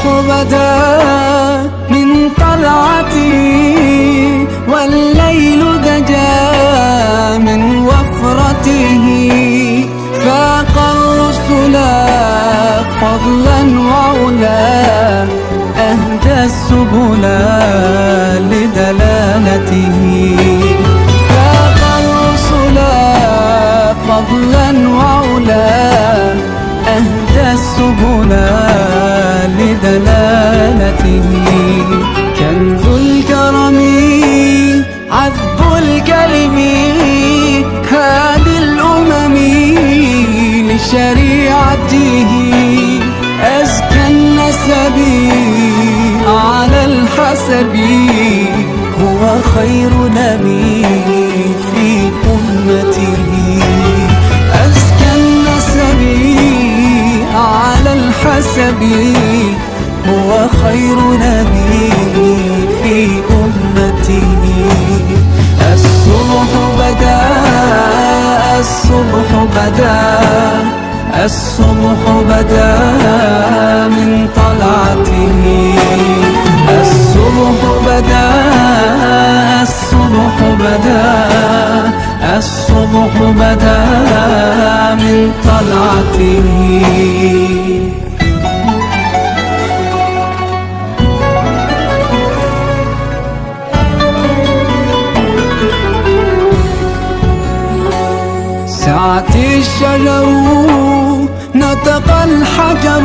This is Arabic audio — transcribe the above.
بدا من طلعته والليل دجا من وفرته فاق الرسل فضلا وعلا أهدى السبل لدلالته فاق الرسل فضلا وعلا أهدى السبل لدلالته كنز الكرم عذب الكلم هادي الأمم لشريعته أزكى النسب على الحسب هو خير نبي في أمته أزكى النسب على الحسب هو خير نبي في أمته الصبح بدا الصبح بدا الصبح بدا من طلعته الصبح بدا الصبح بدا الصبح بدا من طلعته سعت الشجر نطق الحجر